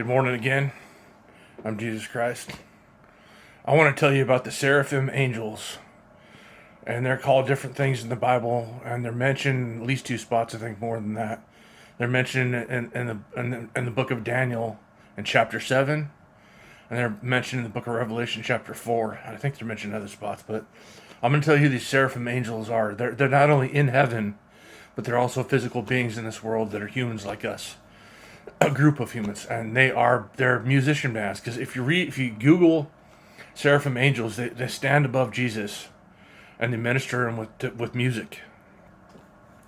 Good morning again. I'm Jesus Christ. I want to tell you about the Seraphim angels. And they're called different things in the Bible, and they're mentioned in at least two spots, I think more than that. They're mentioned in the book of Daniel in chapter 7, and they're mentioned in the book of Revelation chapter 4. I think they're mentioned in other spots, but I'm going to tell you who these Seraphim angels are. They're not only in heaven, but they're also physical beings in this world that are humans like us. A group of humans, and they're musician bands. Because if you Google Seraphim angels, they stand above Jesus, and they minister him with music.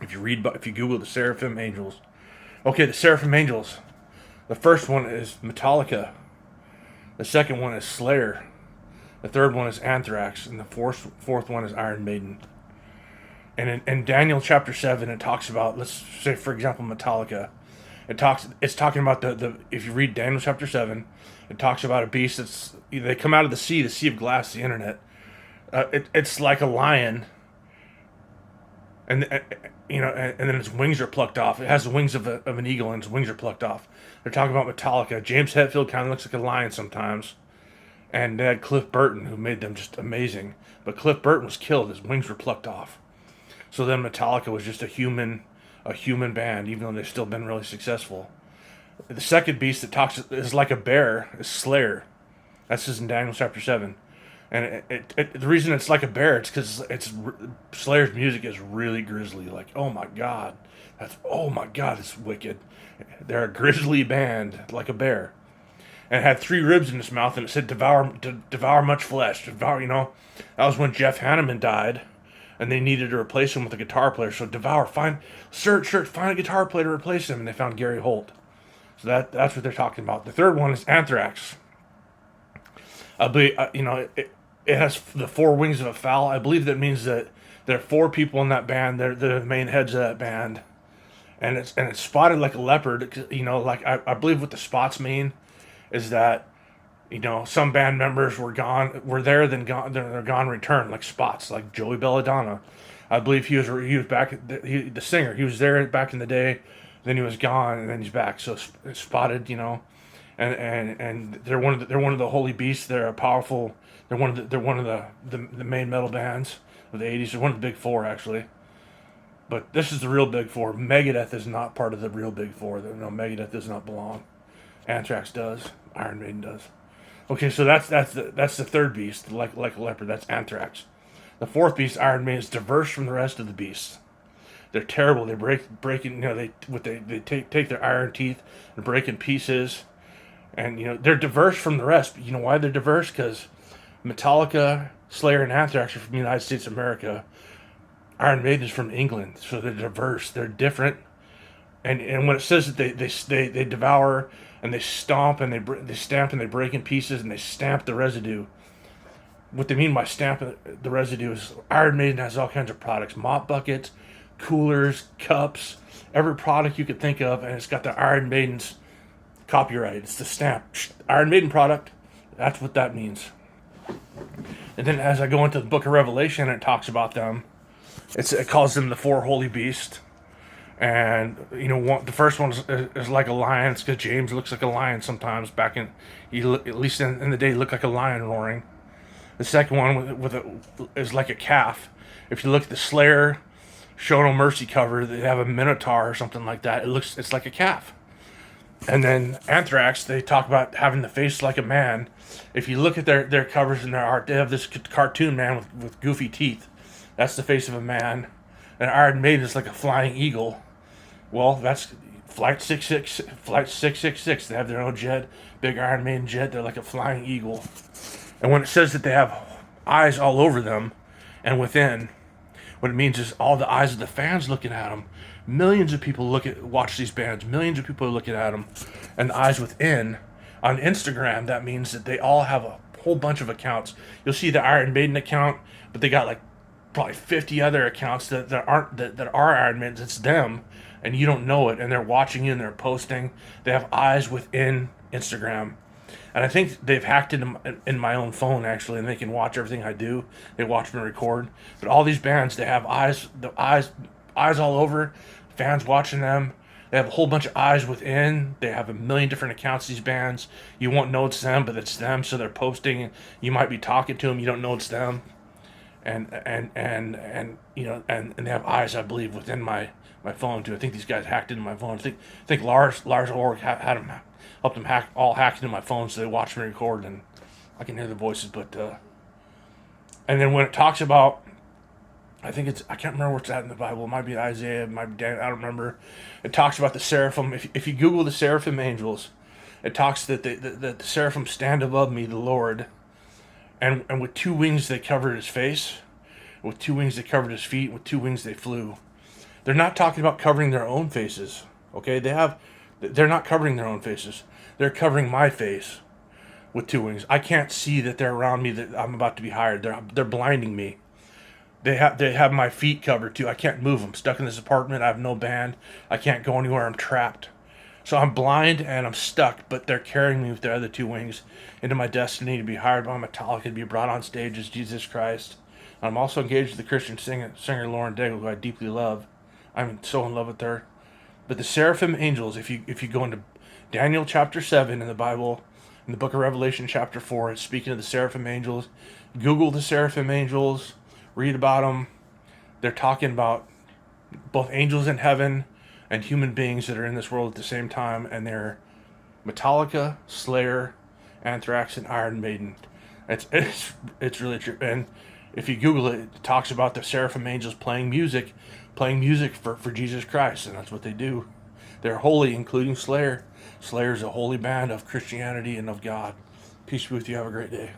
If you Google the Seraphim angels, okay, the Seraphim angels, the first one is Metallica, the second one is Slayer, the third one is Anthrax, and the fourth one is Iron Maiden. And in Daniel chapter 7, it talks about, let's say for example, Metallica. It's talking about the if you read Daniel chapter 7, it talks about a beast they come out of the sea of glass, the internet. It's like a lion, and and then its wings are plucked off. It has the wings of an eagle, and its wings are plucked off. They're talking about Metallica. James Hetfield kind of looks like a lion sometimes, and they had Cliff Burton, who made them just amazing. But Cliff Burton was killed; his wings were plucked off. So then Metallica was just a human band, even though they've still been really successful. The second beast that talks is like a bear is Slayer. That's just in Daniel chapter 7. And the reason it's like a bear, it's because Slayer's music is really grisly. Like, oh my God, it's wicked. They're a grisly band, like a bear. And it had 3 ribs in its mouth, and it said devour much flesh. That was when Jeff Hanneman died, and they needed to replace him with a guitar player. So find a guitar player to replace him, and they found Gary Holt. So that's what they're talking about. The third one is Anthrax. It has the 4 wings of a fowl. I believe that means that there are 4 people in that band. They're the main heads of that band, and it's spotted like a leopard. I believe what the spots mean is that some band members were there, then gone, they're gone, returned, like spots, like Joey Belladonna. I believe he was back. The singer, he was there back in the day, then he was gone, and then he's back. So it's spotted, and they're one of the holy beasts. They're a powerful. They're one of the main metal bands of the '80s. They're one of the big 4 actually. But this is the real big 4. Megadeth is not part of the real big 4. No, Megadeth does not belong. Anthrax does. Iron Maiden does. Okay, so that's the third beast, like a leopard. That's Anthrax. The fourth beast, Iron Maiden, is diverse from the rest of the beasts. They're terrible. They breaking. They take their iron teeth and break in pieces, and they're diverse from the rest. But you know why they're diverse? Because Metallica, Slayer, and Anthrax are from the United States of America. Iron Maiden is from England, so they're diverse. They're different, and when it says that they devour and they stomp and they stamp and they break in pieces and they stamp the residue. What they mean by stamp the residue is Iron Maiden has all kinds of products: mop buckets, coolers, cups, every product you could think of, and it's got the Iron Maiden's copyright. It's the stamp, Iron Maiden product. That's what that means. And then as I go into the book of Revelation, it talks about them. It calls them the 4 holy beasts. And the first one is like a lion. It's because James looks like a lion sometimes. At least in the day, he looked like a lion roaring. The second one is like a calf. If you look at the Slayer Show No Mercy cover, they have a minotaur or something like that. It's like a calf. And then Anthrax, they talk about having the face like a man. If you look at their covers and their art, they have this cartoon man with goofy teeth. That's the face of a man. And Iron Maiden is like a flying eagle. Well, that's Flight 666. They have their own jet, big Iron Maiden jet. They're like a flying eagle. And when it says that they have eyes all over them and within, what it means is all the eyes of the fans looking at them. Millions of people watch these bands. Millions of people are looking at them, and the eyes within. On Instagram, that means that they all have a whole bunch of accounts. You'll see the Iron Maiden account, but they got like probably 50 other accounts that are Iron Maidens. It's them, and you don't know it, and they're watching you and they're posting. They have eyes within Instagram. And I think they've hacked in my own phone, actually, and they can watch everything I do. They watch me record. But all these bands, they have eyes all over, fans watching them. They have a whole bunch of eyes within. They have a million different accounts, these bands. You won't know it's them, but it's them. So they're posting. You might be talking to them. You don't know it's them. And they have eyes, I believe, within my phone too. I think these guys hacked into my phone. I think Lars Ulrich had them, helped them hack into my phone, so they watch me record and I can hear the voices. But and then when it talks about, I can't remember where it's at in the Bible. It might be Isaiah, it might be Daniel, I don't remember. It talks about the seraphim. If you Google the seraphim angels, it talks that the seraphim stand above me, the Lord, and with two wings they covered his face, with two wings they covered his feet, with two wings they flew. They're not talking about covering their own faces. Okay, they're not covering their own faces. They're covering my face with two wings. I can't see that they're around me, that I'm about to be hired. They're blinding me. They have my feet covered too. I can't move. I'm stuck in this apartment. I have no band. I can't go anywhere. I'm trapped. So I'm blind and I'm stuck, but they're carrying me with their other two wings into my destiny to be hired by Metallica, to be brought on stage as Jesus Christ. I'm also engaged with the Christian singer Lauren Daigle, who I deeply love. I'm so in love with her. But the seraphim angels, if you go into Daniel chapter 7 in the Bible, in the book of Revelation chapter 4, it's speaking of the seraphim angels. Google the seraphim angels, read about them. They're talking about both angels in heaven and human beings that are in this world at the same time, and they're Metallica, Slayer, Anthrax, and Iron Maiden. It's really true. And if you Google it, it talks about the seraphim angels playing music for Jesus Christ, and that's what they do. They're holy, including Slayer. Slayer's a holy band of Christianity and of God. Peace be with you. Have a great day.